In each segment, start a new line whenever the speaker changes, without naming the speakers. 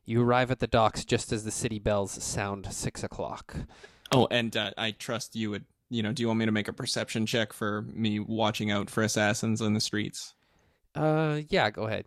You arrive at the docks just as the city bells sound 6 o'clock.
Oh, and I trust you would, do you want me to make a perception check for me watching out for assassins in the streets?
Yeah, go ahead.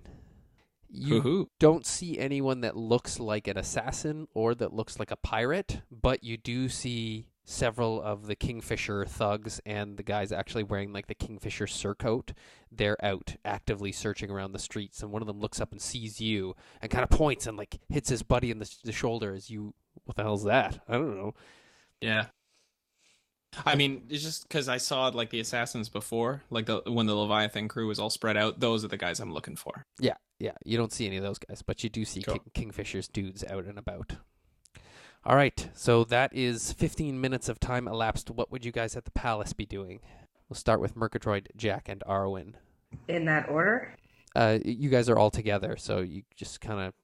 You
Hoo-hoo.
don't see anyone that looks like an assassin or that looks like a pirate, but you do see several of the Kingfisher thugs and the guys actually wearing like the Kingfisher surcoat. They're out actively searching around the streets, and one of them looks up and sees you and kind of points and like hits his buddy in the shoulder as you, what the hell's that? I don't know.
Yeah. I mean, it's just because I saw like the assassins before, like when the Leviathan crew was all spread out. Those are the guys I'm looking for.
Yeah, you don't see any of those guys, but you do see
Cool.
Kingfisher's dudes out and about. All right, so that is 15 minutes of time elapsed. What would you guys at the palace be doing? We'll start with Murgatroyd, Jack, and Arwen.
In that order?
You guys are all together, so you just kind of...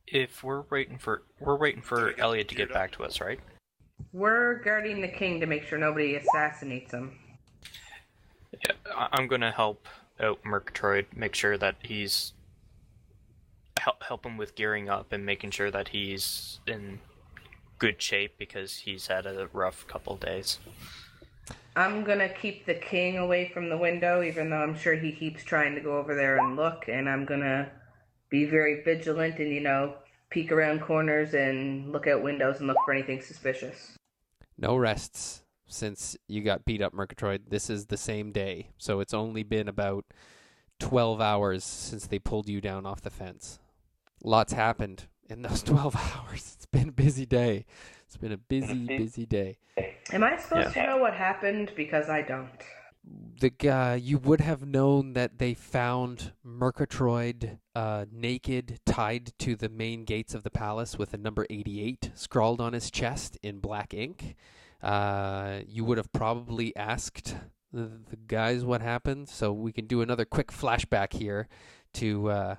If we're waiting for Elliot to get back to us, right?
We're guarding the king to make sure nobody assassinates him.
Yeah, I'm gonna help out Murgatroyd, make sure that he's help him with gearing up and making sure that he's in good shape because he's had a rough couple days.
I'm gonna keep the king away from the window, even though I'm sure he keeps trying to go over there and look, and I'm gonna be very vigilant and, peek around corners and look out windows and look for anything suspicious.
No rests since you got beat up, Murgatroyd. This is the same day, so it's only been about 12 hours since they pulled you down off the fence. Lots happened in those 12 hours. It's been a busy day. It's been a busy day.
Am I supposed to know what happened? Because I don't.
The guy, you would have known that they found Murgatroyd naked, tied to the main gates of the palace with the number 88 scrawled on his chest in black ink. You would have probably asked the guys what happened, so we can do another quick flashback here to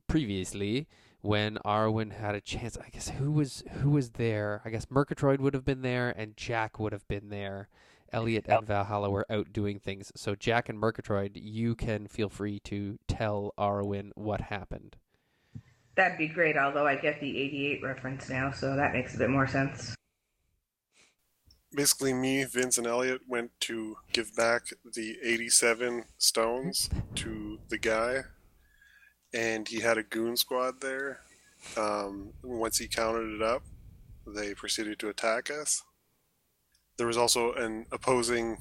previously when Arwen had a chance. I guess who was there? I guess Murgatroyd would have been there, and Jack would have been there. Elliot and Valhalla were out doing things. So Jack and Murgatroyd, you can feel free to tell Arwen what happened.
That'd be great, although I get the 88 reference now, so that makes a bit more sense.
Basically, me, Vince, and Elliot went to give back the 87 stones to the guy, and he had a goon squad there. Once he counted it up, they proceeded to attack us. There was also an opposing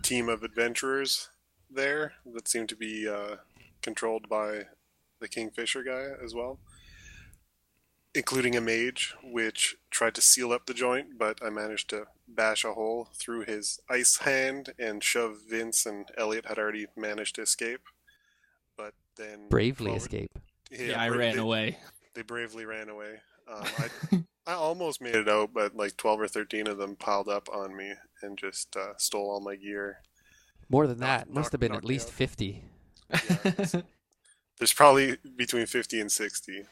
team of adventurers there that seemed to be controlled by the Kingfisher guy as well, including a mage, which tried to seal up the joint, but I managed to bash a hole through his ice hand and shove Vince, and Elliot had already managed to escape. But then...
Bravely escape.
Yeah, I ran away.
They bravely ran away. I almost made it out, but like 12 or 13 of them piled up on me and just stole all my gear.
More than that. Must have been at least 50.
Yeah, there's probably between 50 and 60.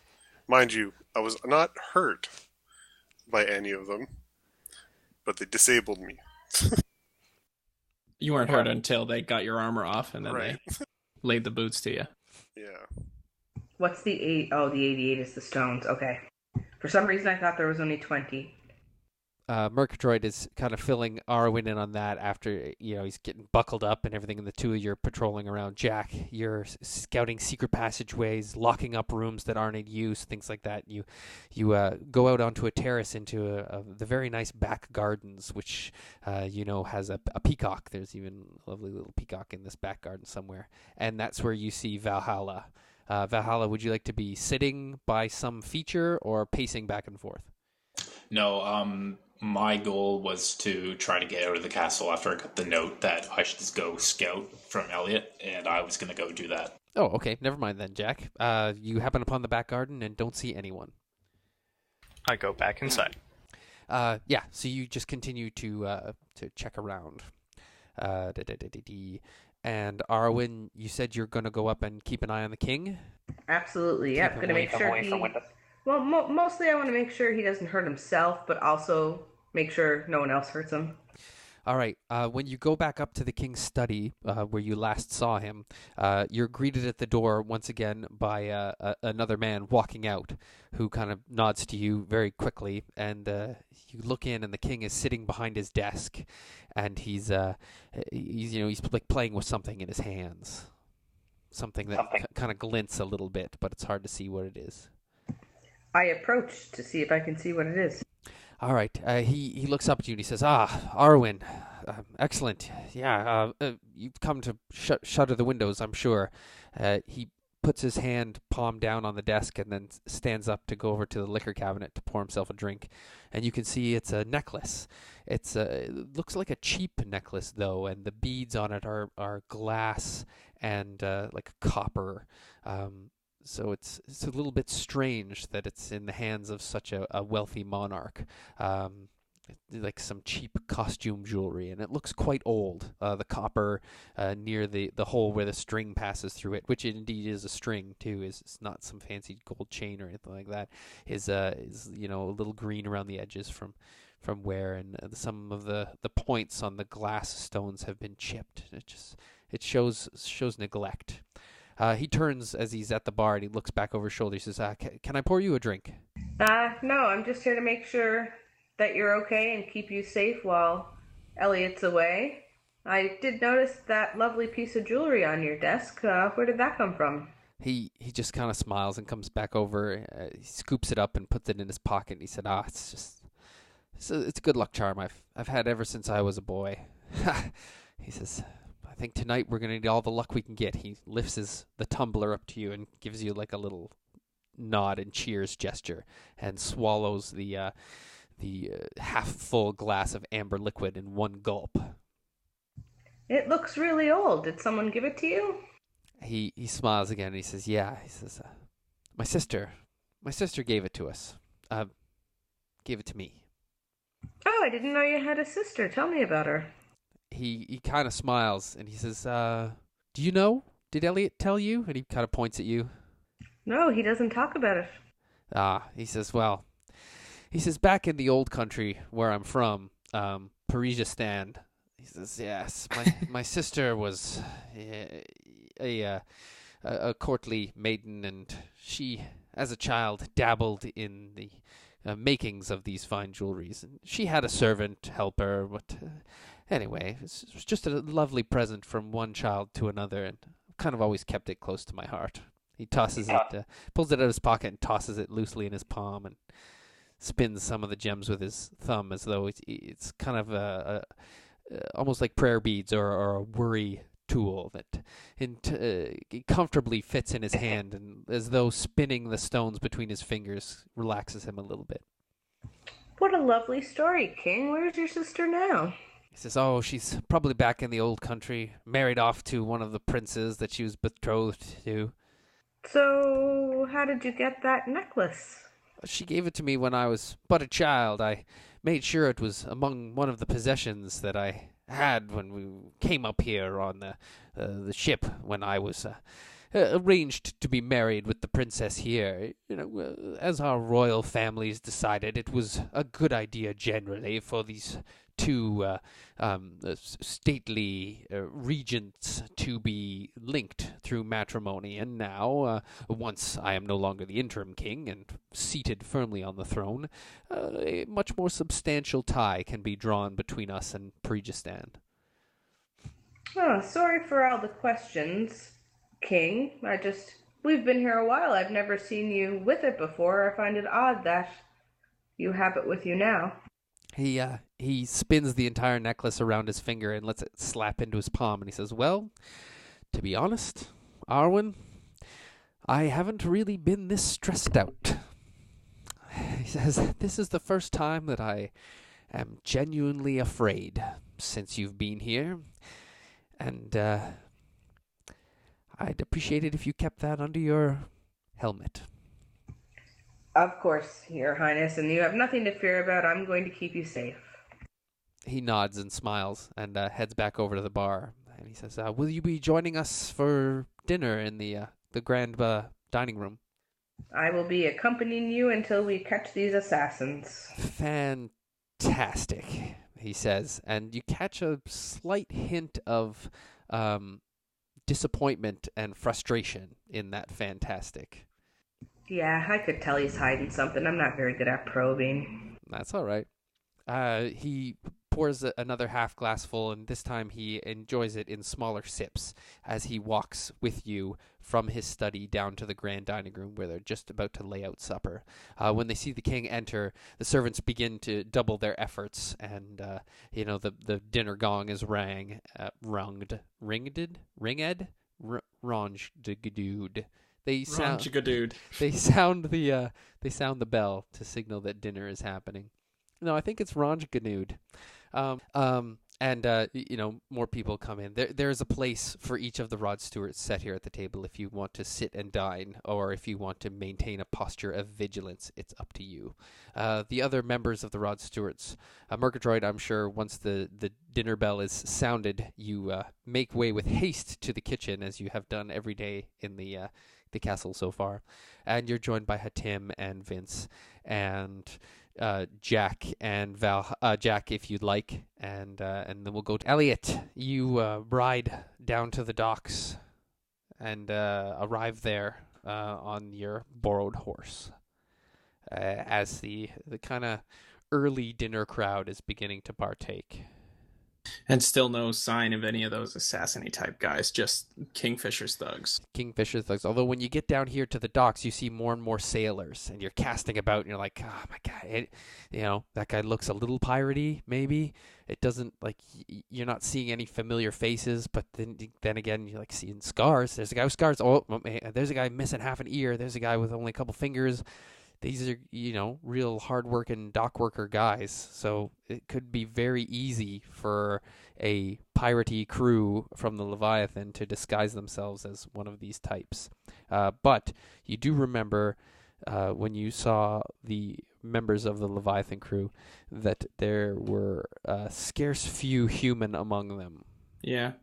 Mind you, I was not hurt by any of them, but they disabled me.
You weren't hurt until they got your armor off and then
Right.
they laid the boots to you.
Yeah.
What's the 8? Oh, the 88 is the stones. Okay. For some reason, I thought there was only 20.
Murgatroyd is kind of filling Arwen in on that after, he's getting buckled up and everything, and the two of you are patrolling around. Jack, you're scouting secret passageways, locking up rooms that aren't in use, things like that. You go out onto a terrace into the very nice back gardens, which, has a peacock. There's even a lovely little peacock in this back garden somewhere. And that's where you see Valhalla. Valhalla, would you like to be sitting by some feature or pacing back and forth?
No, my goal was to try to get out of the castle after I got the note that I should just go scout from Elliot, and I was going to go do that.
Oh, okay. Never mind then, Jack. You happen upon the back garden and don't see anyone.
I go back inside.
So you just continue to check around. And Arwen, you said you're going to go up and keep an eye on the king?
Absolutely, yep. Going to make sure he... Well, mostly I want to make sure he doesn't hurt himself, but also make sure no one else hurts him.
All right. When you go back up to the king's study, where you last saw him, you're greeted at the door once again by another man walking out, who kind of nods to you very quickly, and you look in, and the king is sitting behind his desk, and he's like playing with something in his hands, something that kind of glints a little bit, but it's hard to see what it is.
I approach to see if I can see what it is.
All right. He looks up at you and he says, Arwen, excellent. Yeah, you've come to shutter the windows, I'm sure. He puts his hand palm down on the desk and then stands up to go over to the liquor cabinet to pour himself a drink. And you can see it's a necklace. It looks like a cheap necklace, though, and the beads on it are glass and like copper. So it's a little bit strange that it's in the hands of such a wealthy monarch, like some cheap costume jewelry, and it looks quite old. The copper near the hole where the string passes through it, which indeed is a string too, is not some fancy gold chain or anything like that. Is a little green around the edges from wear, and some of the points on the glass stones have been chipped. It shows neglect. He turns as he's at the bar and he looks back over his shoulder. He says, can I pour you a drink?
No, I'm just here to make sure that you're okay and keep you safe while Elliot's away. I did notice that lovely piece of jewelry on your desk. Where did that come from?
He just kind of smiles and comes back over. He scoops it up and puts it in his pocket. And he said, it's a good luck charm I've had ever since I was a boy. He says, I think tonight we're going to need all the luck we can get. He lifts the tumbler up to you and gives you like a little nod and cheers gesture and swallows the half-full glass of amber liquid in one gulp.
It looks really old. Did someone give it to you?
He smiles again and he says, yeah. He says, my sister gave it to us. Gave it to me.
Oh, I didn't know you had a sister. Tell me about her.
He kind of smiles and he says, do you know? Did Elliot tell you? And he kind of points at you.
No, he doesn't talk about it.
He says, back in the old country where I'm from, Parisistan, he says, yes, my sister was a courtly maiden, and she, as a child, dabbled in the makings of these fine jewelries. And she had a servant help her, but anyway, it was just a lovely present from one child to another, and I've kind of always kept it close to my heart. He tosses it, pulls it out of his pocket and tosses it loosely in his palm and spins some of the gems with his thumb as though it's kind of almost like prayer beads or a worry tool that comfortably fits in his hand, and as though spinning the stones between his fingers relaxes him a little bit.
What a lovely story, King. Where's your sister now?
He says, she's probably back in the old country, married off to one of the princes that she was betrothed to.
So, how did you get that necklace?
She gave it to me when I was but a child. I made sure it was among one of the possessions that I had when we came up here on the ship when I was arranged to be married with the princess here. As our royal families decided, it was a good idea generally for these two stately regents to be linked through matrimony. And now, once I am no longer the interim king and seated firmly on the throne, a much more substantial tie can be drawn between us and Pregistan.
Oh, sorry for all the questions, King. We've been here a while. I've never seen you with it before. I find it odd that you have it with you now.
He spins the entire necklace around his finger and lets it slap into his palm, and he says, well, to be honest, Arwen, I haven't really been this stressed out. He says, this is the first time that I am genuinely afraid since you've been here, and I'd appreciate it if you kept that under your helmet.
Of course, Your Highness, and you have nothing to fear about. I'm going to keep you safe.
He nods and smiles and heads back over to the bar. And he says, will you be joining us for dinner in the grand dining room?
I will be accompanying you until we catch these assassins.
Fantastic. he says, and you catch a slight hint of disappointment and frustration in that fantastic.
Yeah, I could tell he's hiding something. I'm not very good at probing.
That's all right. He pours another half glass full, and this time he enjoys it in smaller sips as he walks with you from his study down to the grand dining room where they're just about to lay out supper. When they see the king enter, the servants begin to double their efforts, and the dinner gong is ringed, ranged, ronged. They sound the bell to signal that dinner is happening. No, I think it's Ronjganud. More people come in. There's a place for each of the Rod Stewarts set here at the table if you want to sit and dine, or if you want to maintain a posture of vigilance. It's up to you. The other members of the Rod Stewarts, Murgatroyd, I'm sure once the dinner bell is sounded, you make way with haste to the kitchen, as you have done every day in the castle so far. And you're joined by Hatim and Vince and Jack and Val, Jack, if you'd like, and then we'll go to Elliot. You ride down to the docks and arrive there on your borrowed horse as the kind of early dinner crowd is beginning to partake.
And still no sign of any of those assassin-y type guys, just Kingfisher's thugs.
Kingfisher's thugs. Although when you get down here to the docks, you see more and more sailors, and you're casting about, and you're like, oh my God, that guy looks a little piratey, maybe. It doesn't, you're not seeing any familiar faces, but then again, you're seeing scars. There's a guy with scars. Oh, there's a guy missing half an ear. There's a guy with only a couple fingers. These are, real hard-working dock worker guys, so it could be very easy for a piratey crew from the Leviathan to disguise themselves as one of these types. But you do remember when you saw the members of the Leviathan crew that there were scarce few human among them.
Yeah.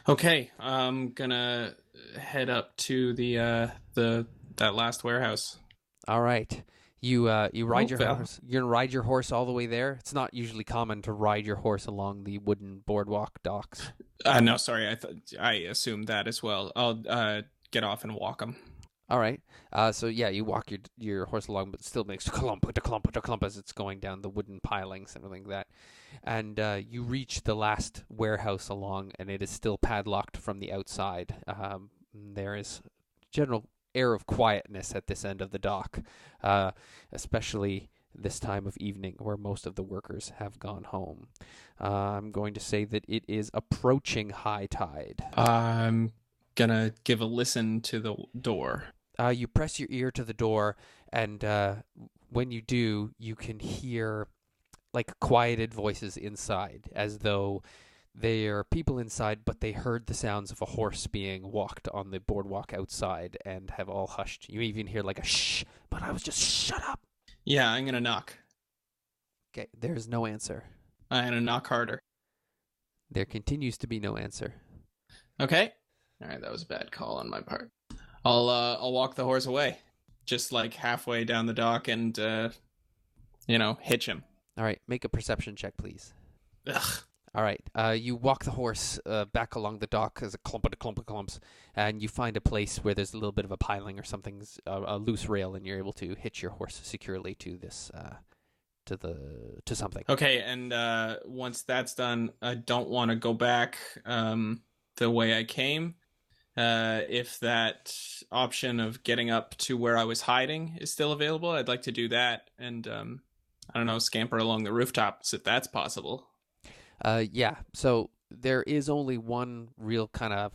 Okay, I'm gonna head up to that last warehouse.
All right. You ride your horse. You're gonna ride your horse all the way there. It's not usually common to ride your horse along the wooden boardwalk docks.
No, sorry. I assumed that as well. I'll get off and walk them.
All right. So yeah, you walk your horse along, but it still makes clump as it's going down the wooden pilings and everything like that. And you reach the last warehouse along, and it is still padlocked from the outside. There is general air of quietness at this end of the dock, especially this time of evening where most of the workers have gone home. I'm going to say that it is approaching high tide.
I'm gonna give a listen to the door.
You press your ear to the door, and when you do, you can hear quieted voices inside, as though there are people inside, but they heard the sounds of a horse being walked on the boardwalk outside and have all hushed. You even hear a shh, but I was just shut up.
Yeah, I'm going to knock.
Okay, there's no answer.
I'm going to knock harder.
There continues to be no answer.
Okay. All right, that was a bad call on my part. I'll walk the horse away, just halfway down the dock and, hitch him.
All right, make a perception check, please.
Ugh.
All right, you walk the horse back along the dock as a clump of clumps, and you find a place where there's a little bit of a piling or something, a loose rail, and you're able to hitch your horse securely to this, to something.
Okay, and once that's done, I don't want to go back the way I came. If that option of getting up to where I was hiding is still available, I'd like to do that, and I don't know, scamper along the rooftops if that's possible.
Yeah, so there is only one real kind of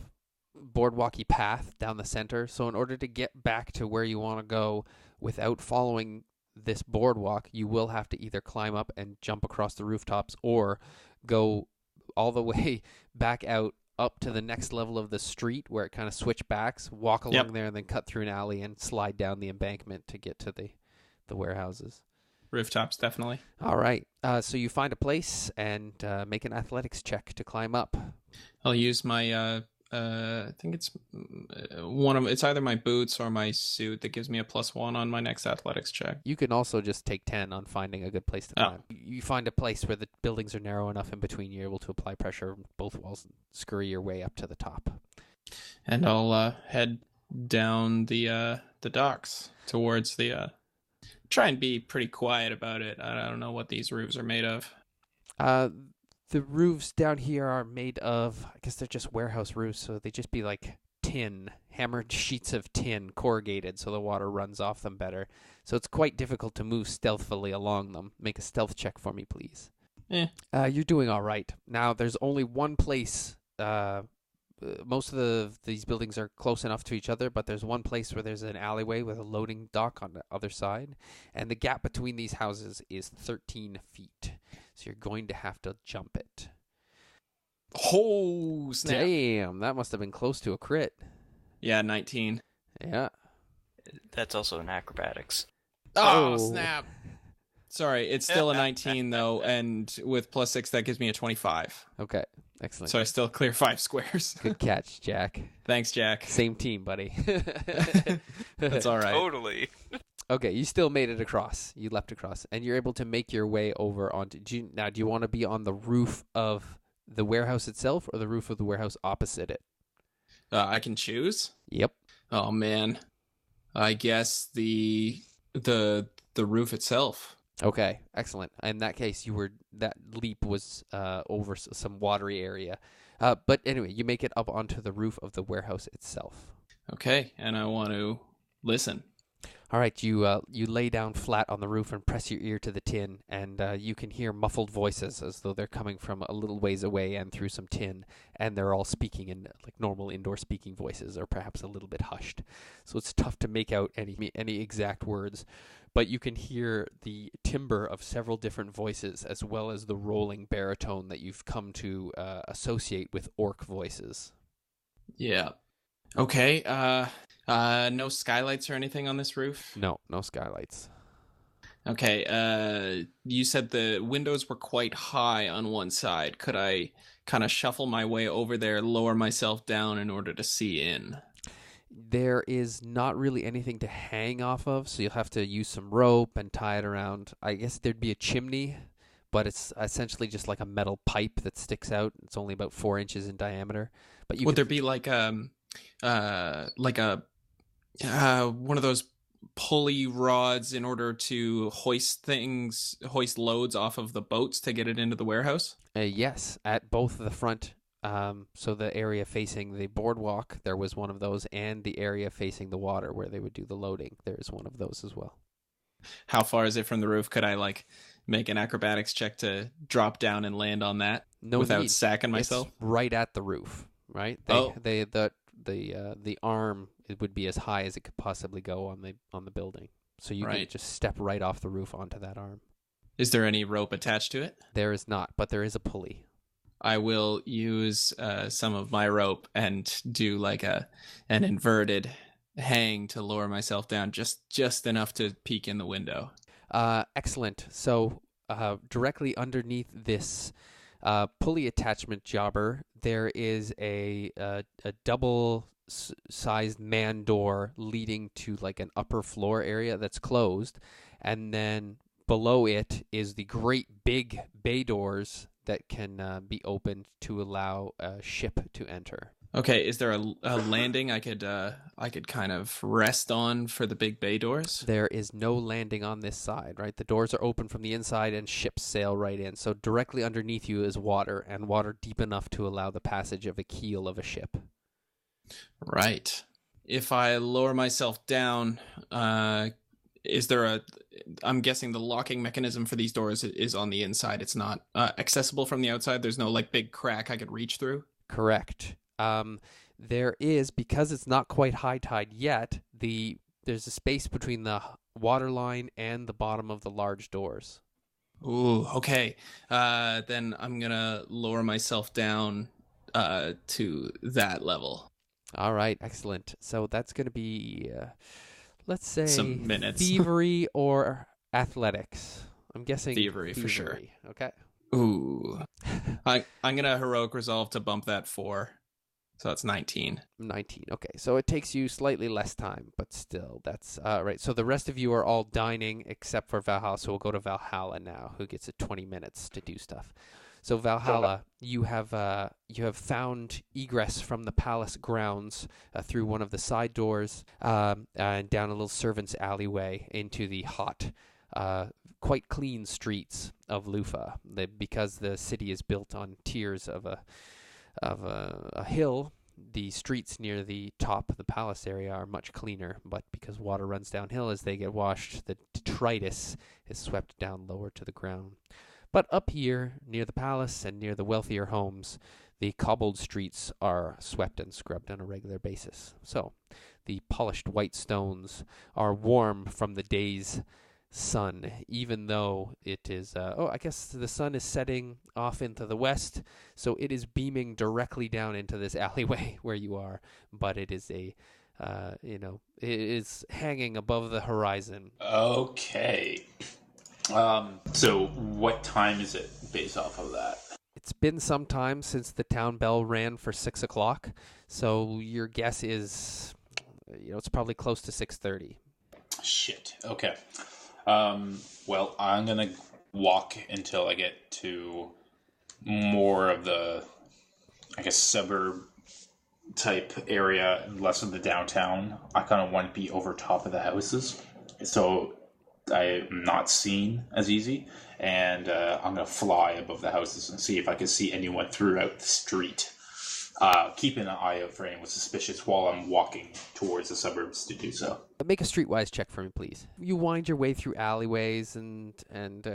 boardwalky path down the center. So in order to get back to where you want to go without following this boardwalk, you will have to either climb up and jump across the rooftops or go all the way back out up to the next level of the street where it kind of switchbacks, walk along there, and then cut through an alley and slide down the embankment to get to the warehouses.
Rooftops, definitely.
All right. So you find a place and make an athletics check to climb up.
I'll use my I think it's one of it's either my boots or my suit that gives me a +1 on my next athletics check.
You can also just take 10 on finding a good place to
Oh.
climb. You find a place where the buildings are narrow enough in between, you're able to apply pressure on both walls and scurry your way up to the top.
And I'll head down the docks towards the. Try and be pretty quiet about it. I don't know what these roofs are made of.
The roofs down here are made of, I guess they're just warehouse roofs, so they just be like tin, hammered sheets of tin, corrugated, so the water runs off them better. So it's quite difficult to move stealthily along them. Make a stealth check for me, please. You're doing all right. Now, there's only one place. Most of these buildings are close enough to each other, but there's one place where there's an alleyway with a loading dock on the other side, and the gap between these houses is 13 feet. So you're going to have to jump it.
Oh, snap.
Damn, that must have been close to a crit.
Yeah, 19.
Yeah.
That's also in acrobatics.
Oh, snap. Sorry, it's still a 19, though, and with +6, that gives me a 25.
Okay, excellent.
So I still clear 5 squares.
Good catch, Jack.
Thanks, Jack.
Same team, buddy.
That's all right.
Totally.
Okay, you still made it across. You leapt across, and you're able to make your way over onto... Do you want to be on the roof of the warehouse itself or the roof of the warehouse opposite it?
I can choose?
Yep.
Oh, man. I guess the roof itself.
Okay, excellent. In that case, that leap was over some watery area. But anyway, you make it up onto the roof of the warehouse itself.
Okay, and I want to listen.
All right, you lay down flat on the roof and press your ear to the tin, and you can hear muffled voices as though they're coming from a little ways away and through some tin, and they're all speaking in like normal indoor speaking voices, or perhaps a little bit hushed. So it's tough to make out any exact words, but you can hear the timbre of several different voices, as well as the rolling baritone that you've come to associate with orc voices.
Yeah. Okay, no skylights or anything on this roof?
No skylights.
Okay, you said the windows were quite high on one side. Could I kind of shuffle my way over there, lower myself down in order to see in?
There is not really anything to hang off of, so you'll have to use some rope and tie it around. I guess there'd be a chimney, but it's essentially just like a metal pipe that sticks out. It's only about 4 inches in diameter. But
Would there be like a one of those pulley rods in order to hoist loads off of the boats to get it into the warehouse?
Yes, at both the front, so the area facing the boardwalk, there was one of those, and the area facing the water where they would do the loading, there is one of those as well.
How far is it from the roof? Could I make an acrobatics check to drop down and land on that without sacking myself?
It's right at the roof, right? The arm, it would be as high as it could possibly go on the building. So you can just step right off the roof onto that arm.
Is there any rope attached to it?
There is not, but there is a pulley.
I will use some of my rope and do like an inverted hang to lower myself down just enough to peek in the window.
Excellent. So directly underneath this pulley attachment jobber, there is a double-sized man door leading to like an upper floor area that's closed, and then below it is the great big bay doors that can be opened to allow a ship to enter.
Okay, is there a landing I could kind of rest on for the big bay doors?
There is no landing on this side, right? The doors are open from the inside and ships sail right in. So directly underneath you is water, and water deep enough to allow the passage of a keel of a ship.
Right. If I lower myself down, is there I'm guessing the locking mechanism for these doors is on the inside. It's not accessible from the outside. There's no like big crack I could reach through?
Correct. There is, because it's not quite high tide yet, there's a space between the water line and the bottom of the large doors.
Ooh, okay. Then I'm gonna lower myself down to that level.
All right, excellent. So that's going to be, let's say,
some minutes.
Thievery or athletics. I'm guessing
Thievery for sure.
Okay.
Ooh. I'm gonna heroic resolve to bump that 4. So that's 19.
19. Okay, so it takes you slightly less time, but still, that's right. So the rest of you are all dining except for Valhalla. So we'll go to Valhalla now, who gets 20 minutes to do stuff. So Valhalla, you have found egress from the palace grounds through one of the side doors and down a little servants' alleyway into the hot, quite clean streets of Lufa. Because the city is built on tiers of a hill, the streets near the top of the palace area are much cleaner, but because water runs downhill as they get washed, the detritus is swept down lower to the ground. But up here, near the palace and near the wealthier homes, the cobbled streets are swept and scrubbed on a regular basis. So the polished white stones are warm from the day's sun, even though it is, I guess the sun is setting off into the west, so it is beaming directly down into this alleyway where you are, but it is it is hanging above the horizon.
Okay. So what time is it based off of that?
It's been some time since the town bell rang for 6 o'clock, so your guess is, it's probably close to 6:30.
Shit. Okay. Well, I'm gonna walk until I get to more of the, I guess, suburb type area and less of the downtown. I kind of want to be over top of the houses, so I'm not seen as easy, and I'm going to fly above the houses and see if I can see anyone throughout the street. Keeping an eye out for anyone suspicious while I'm walking towards the suburbs to do so.
Make a streetwise check for me, please. You wind your way through alleyways and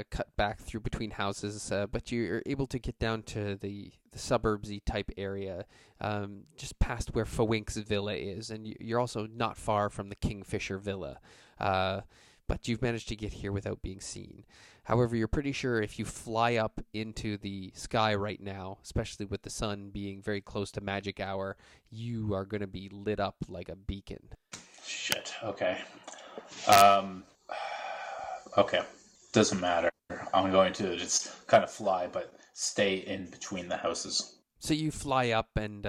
cut back through between houses, but you're able to get down to the suburbsy type area, just past where Fawink's villa is, and you're also not far from the Kingfisher villa. But you've managed to get here without being seen. However, you're pretty sure if you fly up into the sky right now, especially with the sun being very close to magic hour, you are going to be lit up like a beacon.
Shit, okay. Okay, doesn't matter. I'm going to just kind of fly, but stay in between the houses.
So you fly up, and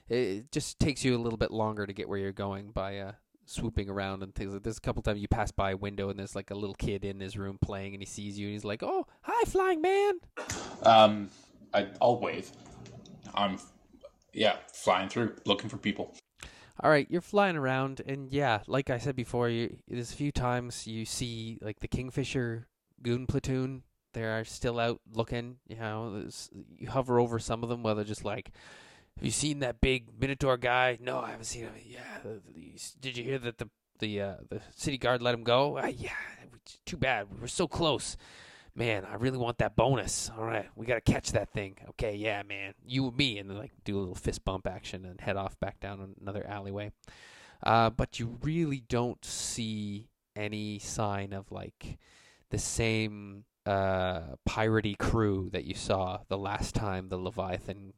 it just takes you a little bit longer to get where you're going by swooping around and things like this. A couple times you pass by a window and there's like a little kid in his room playing, and he sees you and he's like, "Oh, hi, flying man."
I'll wave. I'm flying through looking for people.
All right, you're flying around, and yeah, like I said before, there's a few times you see like the Kingfisher goon platoon. They are still out looking. You hover over some of them where they're just like, "Have you seen that big Minotaur guy?" "No, I haven't seen him." "Yeah, did you hear that the city guard let him go?" "Yeah, too bad. We were so close. Man, I really want that bonus. All right, we got to catch that thing." "Okay, yeah, man. You and me." And then do a little fist bump action and head off back down another alleyway. But you really don't see any sign of like the same piratey crew that you saw the last time the Leviathan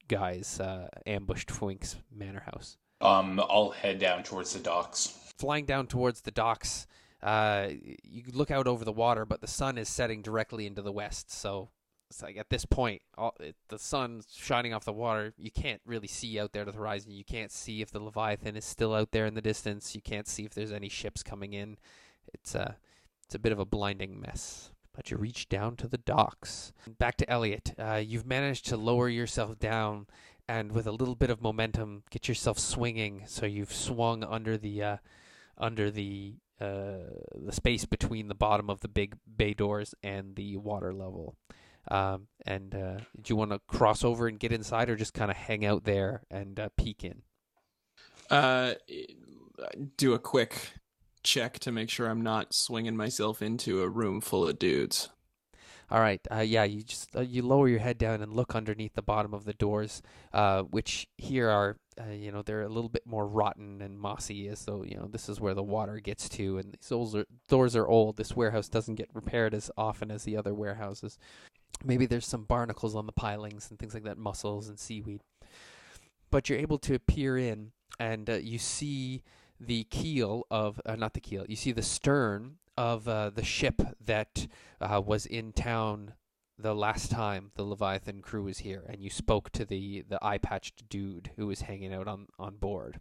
guys ambushed Fwink's manor house.
I'll head down towards the docks.
Flying down towards the docks, you look out over the water, but the sun is setting directly into the west. So it's like at this point, the sun's shining off the water. You can't really see out there to the horizon. You can't see if the Leviathan is still out there in the distance. You can't see if there's any ships coming in. It's a bit of a blinding mess. But you reach down to the docks. Back to Elliot. You've managed to lower yourself down, and with a little bit of momentum, get yourself swinging. So you've swung under the space between the bottom of the big bay doors and the water level. Do you want to cross over and get inside, or just kind of hang out there and peek in?
Do a quick check to make sure I'm not swinging myself into a room full of dudes.
All right. You just you lower your head down and look underneath the bottom of the doors, which here are, they're a little bit more rotten and mossy, as though, this is where the water gets to, and these doors are old. This warehouse doesn't get repaired as often as the other warehouses. Maybe there's some barnacles on the pilings and things like that, mussels and seaweed. But you're able to peer in, and you see the keel of, not the keel, you see the stern of the ship that was in town the last time the Leviathan crew was here, and you spoke to the eye-patched dude who was hanging out on board.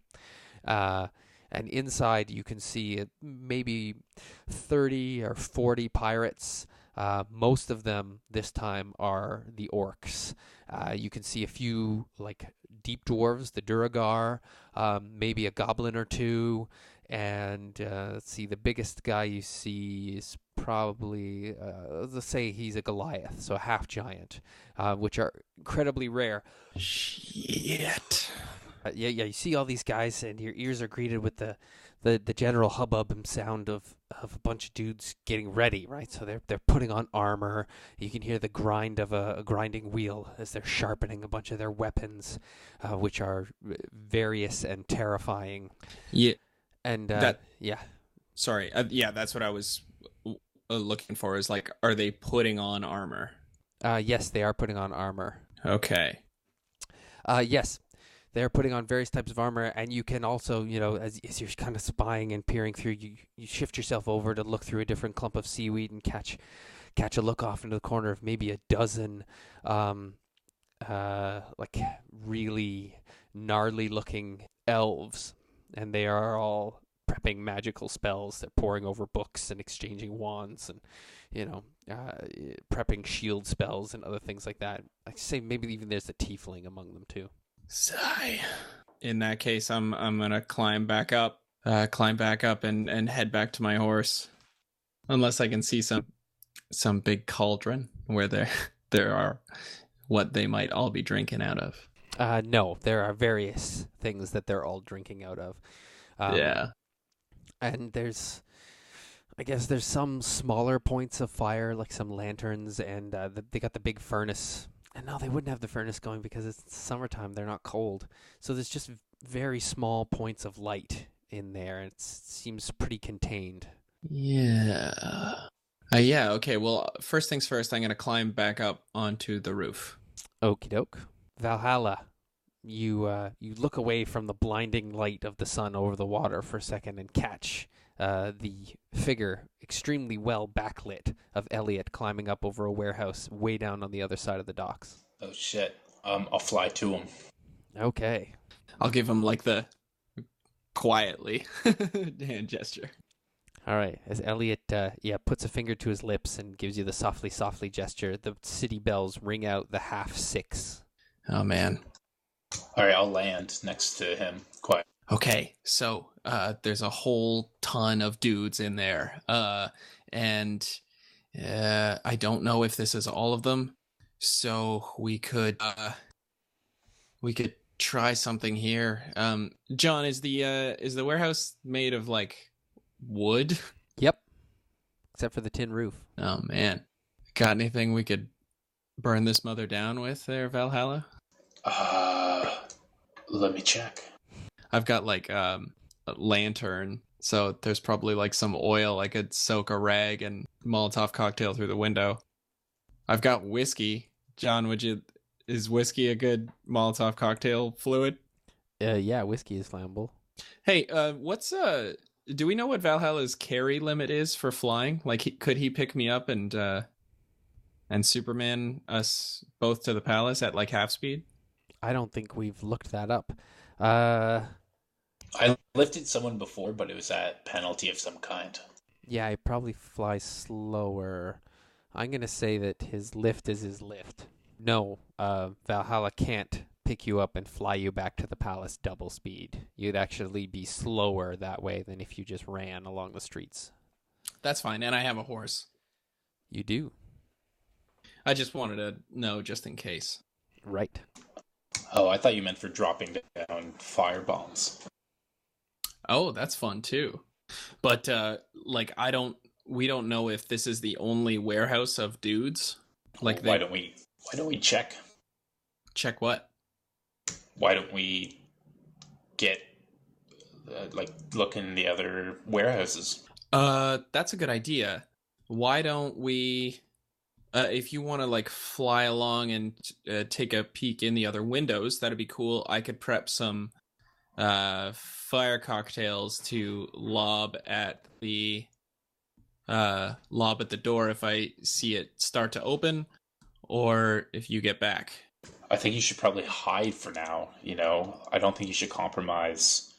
And inside you can see maybe 30 or 40 pirates. Most of them this time are the orcs. You can see a few like deep dwarves, the Duragar, maybe a goblin or two. And let's see, the biggest guy you see is probably, let's say he's a Goliath, so a half giant, which are incredibly rare.
Shit.
Yeah, you see all these guys, and your ears are greeted with the general hubbub and sound of a bunch of dudes getting ready, right? So they're putting on armor. You can hear the grind of a grinding wheel as they're sharpening a bunch of their weapons, which are various and terrifying.
Yeah.
And yeah.
Sorry. Yeah, that's what I was looking for. Is like, are they putting on armor?
Yes, they are putting on armor.
Okay.
Yes. They're putting on various types of armor, and you can also, as you're kind of spying and peering through, you shift yourself over to look through a different clump of seaweed and catch a look off into the corner of maybe a dozen, like really gnarly looking elves, and they are all prepping magical spells. They're poring over books and exchanging wands and, prepping shield spells and other things like that. I'd say maybe even there's a tiefling among them too.
Sigh. In that case, I'm gonna climb back up and head back to my horse, unless I can see some big cauldron where there are what they might all be drinking out of.
No, there are various things that they're all drinking out of.
Yeah,
and I guess there's some smaller points of fire, like some lanterns, and they got the big furnace. And no, they wouldn't have the furnace going because it's summertime. They're not cold. So there's just very small points of light in there. It seems pretty contained.
Yeah. Yeah, okay. Well, first things first, I'm going to climb back up onto the roof.
Okie doke. Valhalla, you look away from the blinding light of the sun over the water for a second and catch the figure, extremely well backlit, of Elliot climbing up over a warehouse way down on the other side of the docks.
Oh shit. I'll fly to him.
Okay.
I'll give him like the quietly hand gesture.
All right. As Elliot puts a finger to his lips and gives you the softly gesture, the city bells ring out the 6:30.
Oh man.
All right, I'll land next to him. Quiet.
Okay, so there's a whole ton of dudes in there, and I don't know if this is all of them. So we could try something here. John, is the warehouse made of like wood?
Yep. Except for the tin roof.
Oh man, got anything we could burn this mother down with there, Valhalla?
Let me check.
I've got like a lantern, so there's probably like some oil. I could soak a rag and Molotov cocktail through the window. I've got whiskey. John, is whiskey a good Molotov cocktail fluid?
Yeah, whiskey is flammable.
Hey, do we know what Valhalla's carry limit is for flying? Like, could he pick me up and Superman us both to the palace at like half speed?
I don't think we've looked that up.
I lifted someone before, but it was at penalty of some kind.
Yeah, I probably fly slower. I'm going to say that his lift is his lift. No, Valhalla can't pick you up and fly you back to the palace double speed. You'd actually be slower that way than if you just ran along the streets.
That's fine, and I have a horse.
You do.
I just wanted to know just in case.
Right.
Oh, I thought you meant for dropping down firebombs.
Oh, that's fun too. But we don't know if this is the only warehouse of dudes. Like,
why don't we check?
Check what?
Why don't we get look in the other warehouses?
That's a good idea. Why don't we? If you want to like fly along and take a peek in the other windows, that'd be cool. I could prep some fire cocktails to lob at the door if I see it start to open, or if you get back.
I think you should probably hide for now. I don't think you should compromise.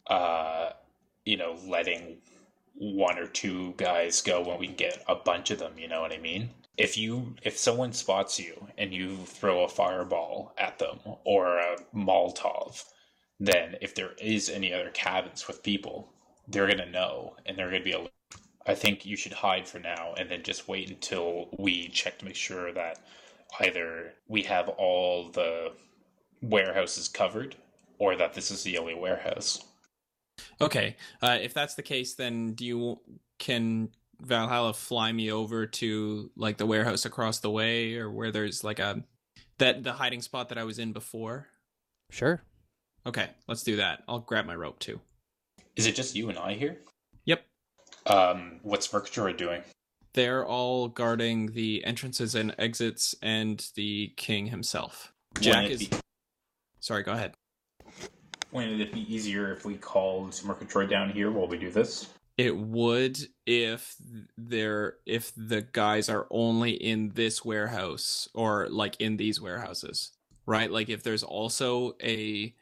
Letting one or two guys go when we can get a bunch of them. You know what I mean? If someone spots you and you throw a fireball at them or a Molotov, then if there is any other cabins with people, they're gonna know and they're gonna be able. I think you should hide for now and then just wait until we check to make sure that either we have all the warehouses covered or that this is the only warehouse.
Okay, if that's the case, then can Valhalla fly me over to like the warehouse across the way, or where there's like the hiding spot that I was in before?
Sure.
Okay, let's do that. I'll grab my rope too.
Is it just you and I here?
Yep.
What's Murgatroyd doing?
They're all guarding the entrances and exits and the king himself. Jack is... Sorry, go ahead.
Wouldn't it be easier if we called Murgatroyd down here while we do this?
It would if the guys are only in this warehouse or like in these warehouses, right? Like if there's also a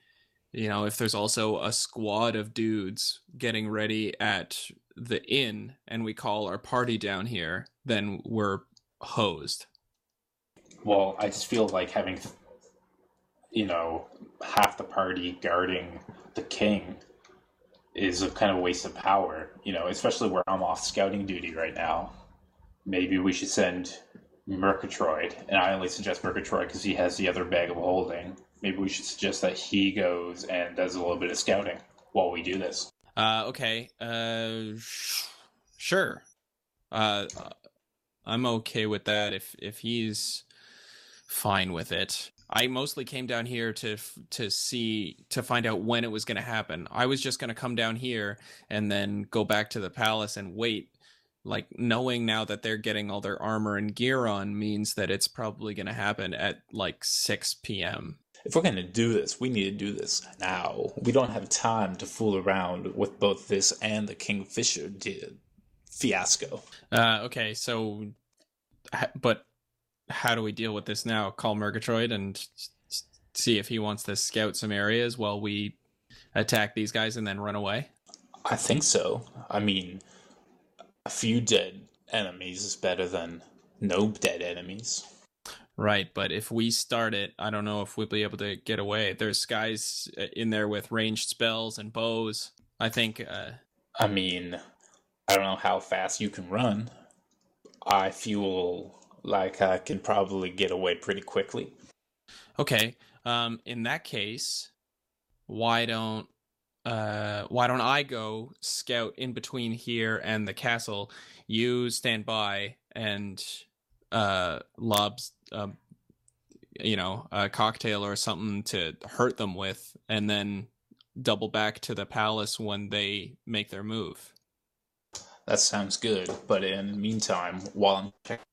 squad of dudes getting ready at the inn and we call our party down here, then we're hosed.
Well, I just feel like having, half the party guarding the king is a kind of waste of power, especially where I'm off scouting duty right now. Maybe we should send Murgatroyd, and I only suggest Murgatroyd because he has the other bag of holding. Maybe we should suggest that he goes and does a little bit of scouting while we do this.
Okay. Sure. I'm okay with that if he's fine with it. I mostly came down here to find out when it was going to happen. I was just going to come down here and then go back to the palace and wait. Like, knowing now that they're getting all their armor and gear on means that it's probably going to happen at like 6 p.m.
If we're going to do this, we need to do this now. We don't have time to fool around with both this and the Kingfisher fiasco.
Okay, so... But how do we deal with this now? Call Murgatroyd and see if he wants to scout some areas while we attack these guys and then run away?
I think so. I mean, a few dead enemies is better than no dead enemies.
Right, but if we start it, I don't know if we'll be able to get away. There's guys in there with ranged spells and bows. I think...
I mean, I don't know how fast you can run. I feel like I can probably get away pretty quickly.
Okay, in that case, why don't I go scout in between here and the castle? You stand by and lobs a cocktail or something to hurt them with, and then double back to the palace when they make their move.
That sounds good, but in the meantime, while I'm checking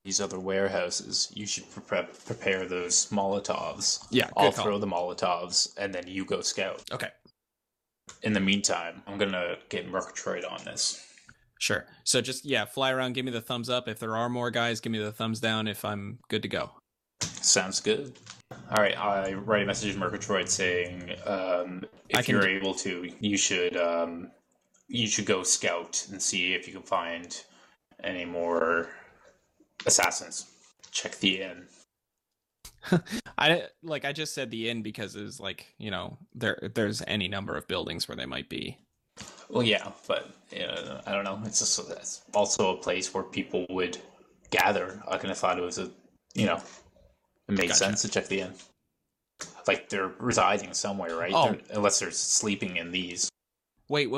these other warehouses, you should prepare those Molotovs.
Yeah,
I'll throw the Molotovs, and then you go scout.
Okay.
In the meantime, I'm gonna get Murgatroyd on this.
Sure. So just, fly around, give me the thumbs up. If there are more guys, give me the thumbs down if I'm good to go.
Sounds good. All right, I write a message to Murgatroyd saying, if you're able to, you should go scout and see if you can find any more assassins. Check the inn.
I just said the inn because it's like, there's any number of buildings where they might be.
Well, yeah, but I don't know. It's also a place where people would gather. I kind of thought it was it makes sense to check the inn. Like, they're residing somewhere, right?
Oh.
Unless they're sleeping in these.
Wait.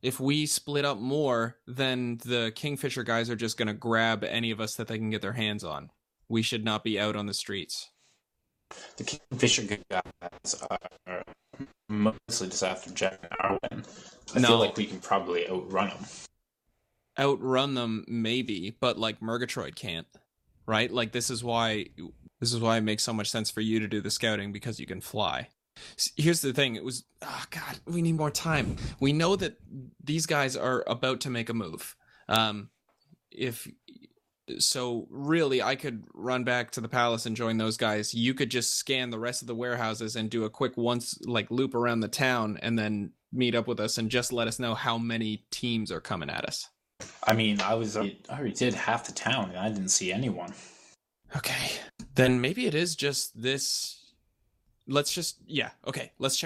If we split up more, then the Kingfisher guys are just going to grab any of us that they can get their hands on. We should not be out on the streets.
The Kingfisher guys are mostly just after Jack and Arwen. I feel like we can probably outrun them.
Outrun them, maybe, but like Murgatroyd can't, right? Like, this is why it makes so much sense for you to do the scouting, because you can fly. Here's the thing. It was, God, we need more time. We know that these guys are about to make a move. If So really, I could run back to the palace and join those guys. You could just scan the rest of the warehouses and do a quick loop around the town, and then meet up with us and just let us know how many teams are coming at us.
I mean, I already did half the town, and I didn't see anyone.
Okay, then maybe it is just this. Let's check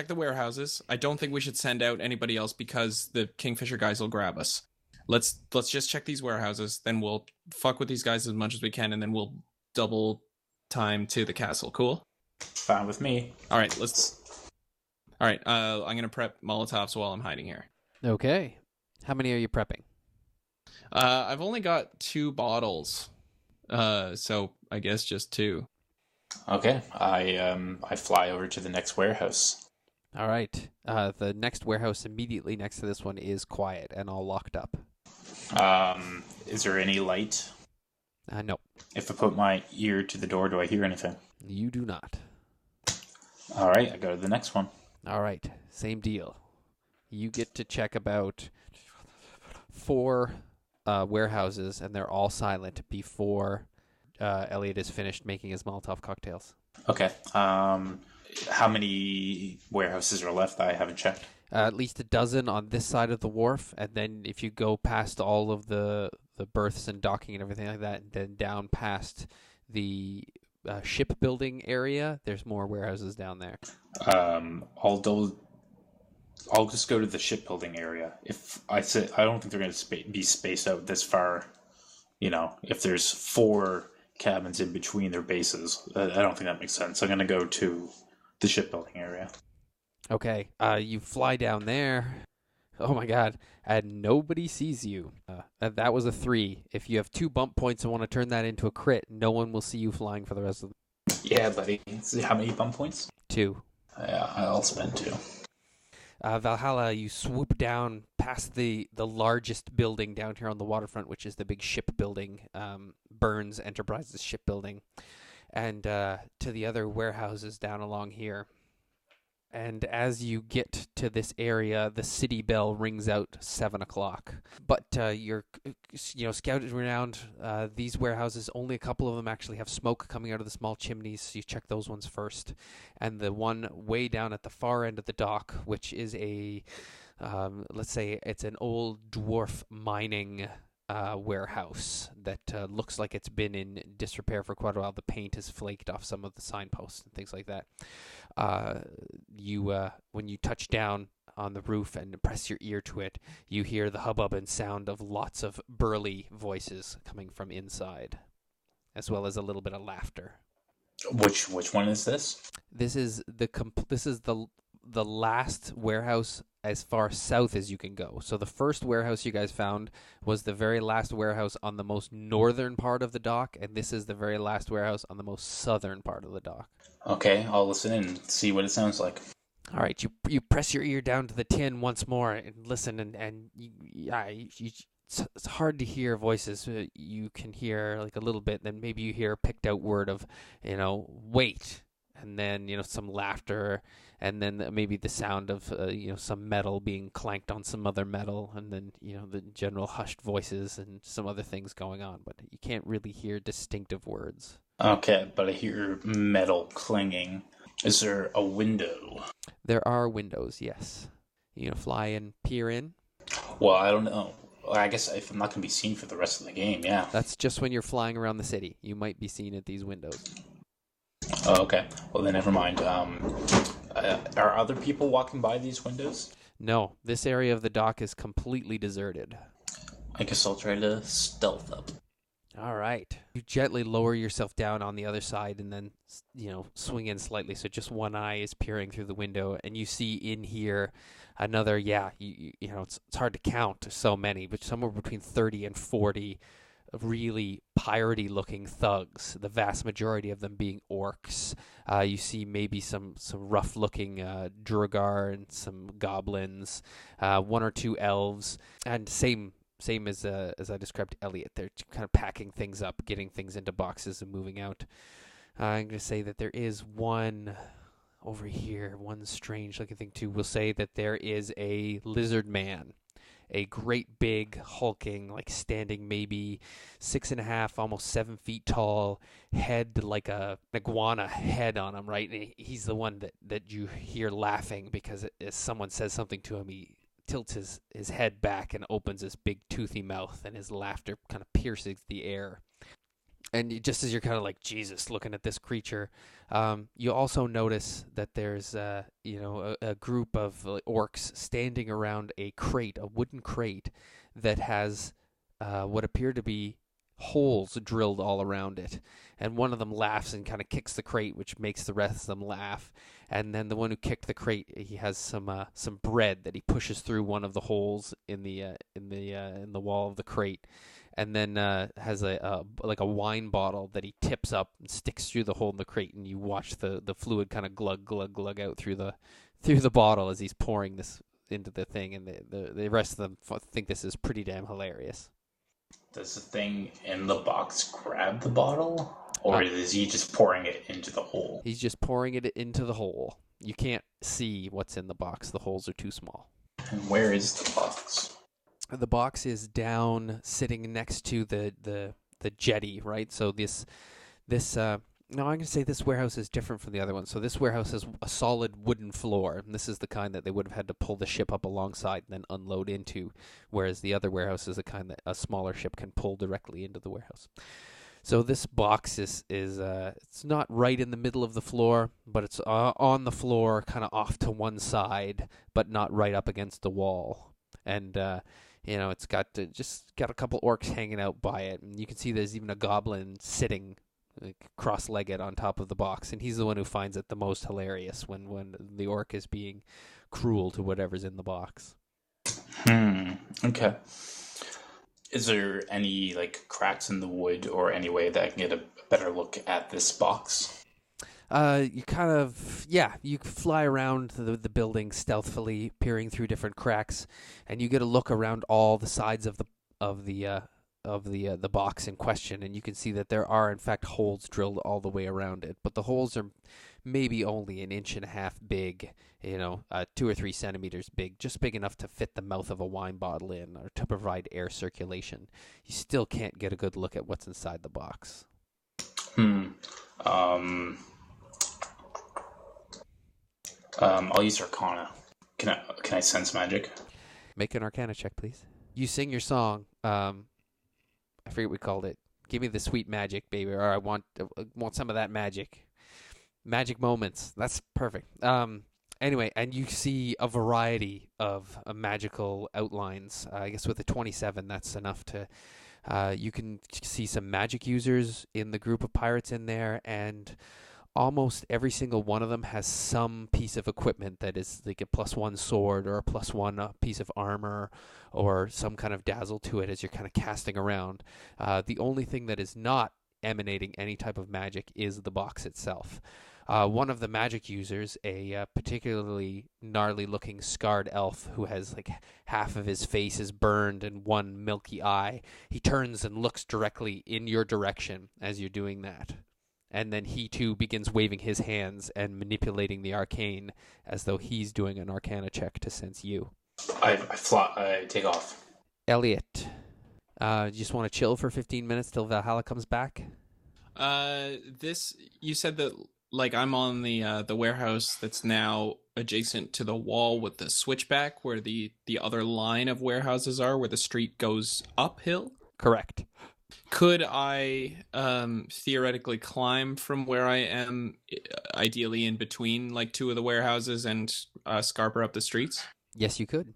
the warehouses. I don't think we should send out anybody else because the Kingfisher guys will grab us. Let's just check these warehouses, then we'll fuck with these guys as much as we can, and then we'll double time to the castle. Cool?
Fine with me.
All right, I'm gonna prep Molotovs while I'm hiding here.
Okay. How many are you prepping?
I've only got 2 bottles, so I guess just 2.
Okay, I fly over to the next warehouse.
All right. The next warehouse immediately next to this one is quiet and all locked up.
Is there any light?
No.
If I put my ear to the door, do I hear anything?
You do not.
All right, I go to the next one.
All right. Same deal. You get to check about 4 warehouses, and they're all silent before Elliot is finished making his Molotov cocktails.
Okay. How many warehouses are left? I haven't checked.
At least a dozen on this side of the wharf, and then if you go past all of the berths and docking and everything like that, and then down past the shipbuilding area, there's more warehouses down there.
I'll just go to the shipbuilding area. If I don't think they're going to be spaced out this far. You know, if there's 4 cabins in between their bases, I don't think that makes sense. I'm going to go to the shipbuilding area.
Okay, you fly down there. Oh my god, and nobody sees you. That was a 3. If you have 2 bump points and want to turn that into a crit, no one will see you flying for the rest of the...
Yeah, buddy. How many bump points?
2.
Yeah, I'll spend 2.
Valhalla, you swoop down past the largest building down here on the waterfront, which is the big shipbuilding, Burns Enterprises shipbuilding, and to the other warehouses down along here. And as you get to this area, the city bell rings out 7 o'clock. But you're scouting around these warehouses. Only a couple of them actually have smoke coming out of the small chimneys, so you check those ones first. And the one way down at the far end of the dock, which is let's say it's an old dwarf mining warehouse that looks like it's been in disrepair for quite a while. The paint has flaked off some of the signposts and things like that. When you touch down on the roof and press your ear to it, you hear the hubbub and sound of lots of burly voices coming from inside, as well as a little bit of laughter.
Which one is this?
This is the last warehouse as far south as you can go. So the first warehouse you guys found was the very last warehouse on the most northern part of the dock, and this is the very last warehouse on the most southern part of the dock. Okay,
I'll listen and see what it sounds like.
All right, you press your ear down to the tin once more and listen, and it's hard to hear voices. You can hear like a little bit, then maybe you hear a picked out word of, wait, and then some laughter, and then maybe the sound of some metal being clanked on some other metal, and then the general hushed voices and some other things going on, but you can't really hear distinctive words.
Okay, but I hear metal clanging. Is there a window?
There are windows, yes. Fly and peer in.
Well, I don't know. I guess if I'm not going to be seen for the rest of the game, yeah.
That's just when you're flying around the city. You might be seen at these windows.
Oh, okay. Well, then never mind. Are other people walking by these windows?
No, this area of the dock is completely deserted.
I guess I'll try to stealth up.
All right. You gently lower yourself down on the other side and then, swing in slightly. So just one eye is peering through the window, and you see in here another, it's hard to count so many, but somewhere between 30 and 40 really piratey looking thugs, the vast majority of them being orcs. You see maybe some rough looking Durgar and some goblins, 1 or 2 elves, and same as I described Elliot. They're kind of packing things up, getting things into boxes and moving out. I'm going to say that there is one over here, one strange looking thing too. We'll say that there is a lizard man, a great big hulking, like standing maybe 6.5, almost 7 feet tall head, like an iguana head on him, right? And he's the one that you hear laughing because as someone says something to him, he tilts his head back and opens his big toothy mouth, and his laughter kind of pierces the air. And just as you're kind of like, Jesus, looking at this creature, you also notice that there's a group of orcs standing around a crate, a wooden crate that has what appear to be holes drilled all around it. And one of them laughs and kind of kicks the crate, which makes the rest of them laugh. And then the one who kicked the crate, he has some bread that he pushes through one of the holes in the wall of the crate, and then has a wine bottle that he tips up and sticks through the hole in the crate, and you watch the fluid kind of glug out through the bottle as he's pouring this into the thing, and the rest of them think this is pretty damn hilarious.
Does the thing in the box grab the bottle, or is he just pouring it into the hole?
He's just pouring it into the hole. You can't see what's in the box. The holes are too small.
And where is the box?
The box is down, sitting next to the jetty, right? So this no, I'm going to say this warehouse is different from the other one. So this warehouse has a solid wooden floor, and this is the kind that they would have had to pull the ship up alongside and then unload into, whereas the other warehouse is the kind that a smaller ship can pull directly into the warehouse. So this box is it's not right in the middle of the floor, but it's on the floor, kind of off to one side, but not right up against the wall. And it's got a couple orcs hanging out by it, and you can see there's even a goblin sitting cross-legged on top of the box, and he's the one who finds it the most hilarious when the orc is being cruel to whatever's in the box.
Okay. Is there any cracks in the wood or any way that I can get a better look at this box?
You fly around the building stealthily, peering through different cracks, and you get a look around all the sides of the box in question, and you can see that there are in fact holes drilled all the way around it, but the holes are maybe only 1.5 inches big, 2 or 3 centimeters big, just big enough to fit the mouth of a wine bottle in or to provide air circulation. You still can't get a good look at what's inside the box.
I'll use Arcana. Can I sense magic?
Make an Arcana check, please. You sing your song. I forget what we called it. Give me the sweet magic, baby, or I want some of that magic. Magic moments. That's perfect. Anyway, and you see a variety of magical outlines. I guess with a 27, that's enough to... you can see some magic users in the group of pirates in there, and almost every single one of them has some piece of equipment that is like a +1 sword or a +1 piece of armor or some kind of dazzle to it as you're kind of casting around. The only thing that is not emanating any type of magic is the box itself. One of the magic users, a particularly gnarly-looking scarred elf who has half of his face is burned and one milky eye, he turns and looks directly in your direction as you're doing that. And then he, too, begins waving his hands and manipulating the arcane as though he's doing an Arcana check to sense you.
I take off.
Elliot, you just want to chill for 15 minutes till Valhalla comes back?
You said that, I'm on the warehouse that's now adjacent to the wall with the switchback where the other line of warehouses are, where the street goes uphill?
Correct.
Could I theoretically climb from where I am, ideally in between two of the warehouses, and scarper up the streets?
Yes, you could.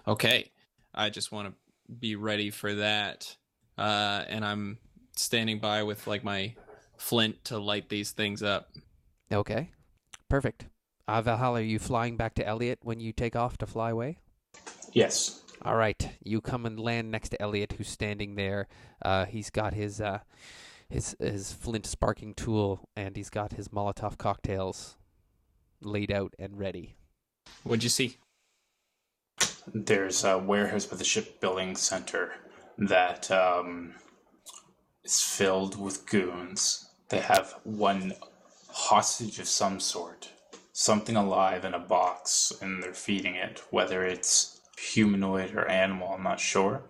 Okay. I just want to be ready for that. And I'm standing by with my flint to light these things up.
Okay. Perfect. Valhalla, are you flying back to Elliot when you take off to fly away?
Yes.
All right, you come and land next to Elliot, who's standing there. He's got his flint sparking tool, and he's got his Molotov cocktails laid out and ready.
What'd you see?
There's a warehouse by the shipbuilding center that is filled with goons. They have one hostage of some sort, something alive in a box, and they're feeding it, whether it's humanoid or animal. I'm not sure.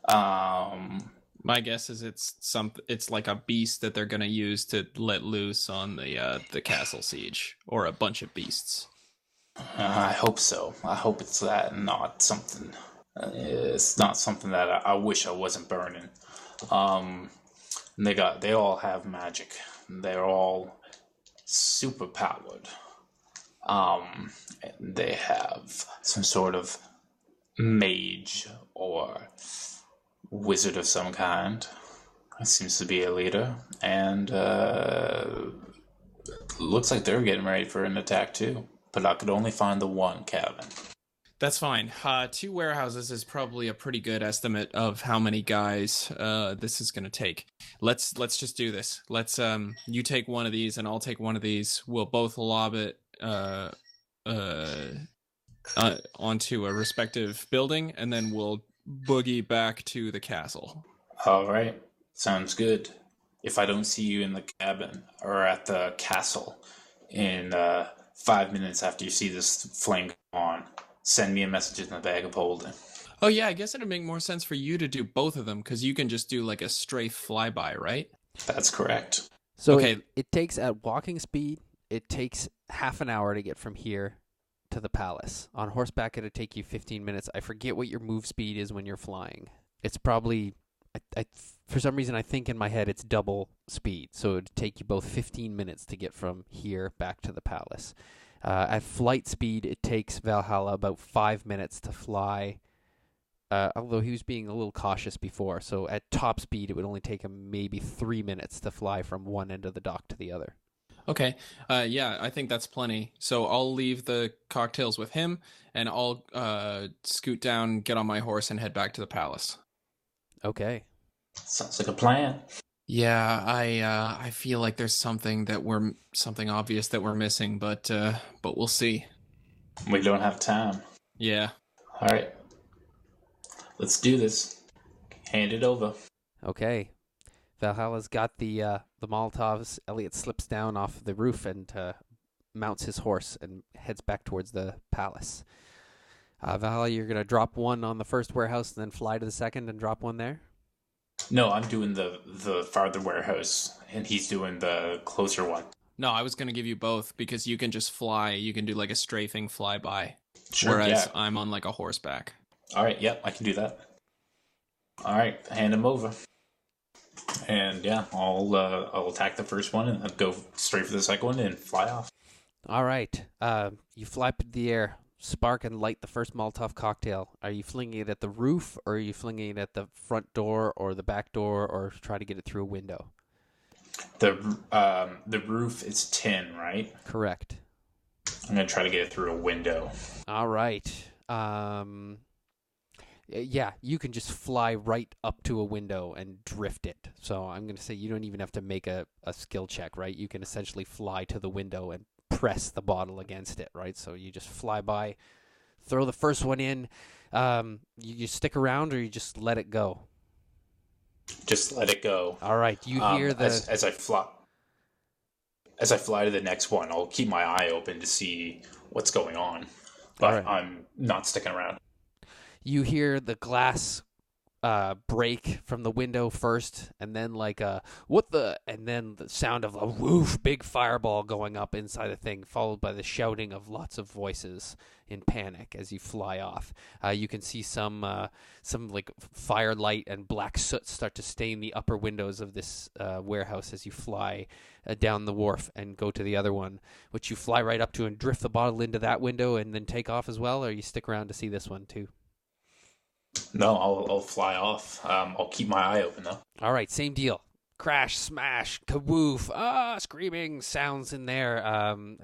My guess is it's like a beast that they're gonna use to let loose on the castle siege, or a bunch of beasts.
I hope so. I hope it's that, and not something. It's not something that I wish I wasn't burning. They all have magic. They're all super powered. They have some sort of mage or wizard of some kind. It seems to be a leader, and looks like they're getting ready for an attack too. But I could only find the one cabin.
That's fine. 2 warehouses is probably a pretty good estimate of how many guys this is going to take. Let's just do this. Let's you take one of these and I'll take one of these. We'll both lob it onto a respective building, and then we'll boogie back to the castle.
All right, sounds good. If I don't see you in the cabin or at the castle in 5 minutes after you see this flame go on, send me a message in the bag of holding.
Oh yeah, I guess it'd make more sense for you to do both of them, because you can just do like a strafe flyby, right?
That's correct.
So
Okay.
it takes, at walking speed, it takes half an hour to get from here to the palace. On horseback, it'll take you 15 minutes. I forget what your move speed is when you're flying. It's probably, for some reason, I think in my head it's double speed. So it'd take you both 15 minutes to get from here back to the palace. At flight speed, it takes Valhalla about 5 minutes to fly, although he was being a little cautious before. So at top speed, it would only take him maybe 3 minutes to fly from one end of the dock to the other.
Okay. Yeah, I think that's plenty. So I'll leave the cocktails with him, and I'll scoot down, get on my horse, and head back to the palace.
Okay.
Sounds like a plan.
Yeah, I feel like there's something obvious that we're missing, but we'll see.
We don't have time.
Yeah.
All right. Let's do this. Hand it over.
Okay. Valhalla's got the Molotovs. Elliot slips down off the roof and mounts his horse and heads back towards the palace. Valhalla, you're going to drop one on the first warehouse and then fly to the second and drop one there?
No, I'm doing the farther warehouse, and he's doing the closer one.
No, I was going to give you both, because you can just fly. You can do like a strafing flyby.
Sure,
whereas
yeah.
I'm on like a horseback.
All right, yep, I can do that. All right, hand him over. And yeah, I'll attack the first one and go straight for the second one and fly off.
All right. You fly up into the air, spark and light the first Molotov cocktail. Are you flinging it at the roof, or are you flinging it at the front door or the back door, or try to get it through a window?
The roof is tin, right?
Correct.
I'm gonna try to get it through a window.
All right. Yeah, you can just fly right up to a window and drift it. So I'm going to say you don't even have to make a skill check, right? You can essentially fly to the window and press the bottle against it, right? So you just fly by, throw the first one in. You stick around, or you just let it go?
Just let it go.
All right. You hear the...
As I fly to the next one, I'll keep my eye open to see what's going on. But
right.
I'm not sticking around.
You hear the glass break from the window first, and then like a what the, and then the sound of a whoosh, big fireball going up inside the thing, followed by the shouting of lots of voices in panic as you fly off. You can see some like firelight and black soot start to stain the upper windows of this warehouse as you fly down the wharf and go to the other one, which you fly right up to and drift the bottle into that window and then take off as well, or you stick around to see this one too?
No, I'll fly off. I'll keep my eye open though.
All right, same deal. Crash, smash, kaboof, screaming sounds in there.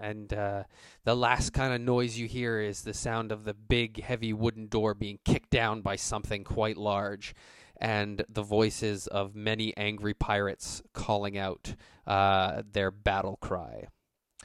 And the last kind of noise you hear is the sound of the big, heavy wooden door being kicked down by something quite large, and the voices of many angry pirates calling out their battle cry.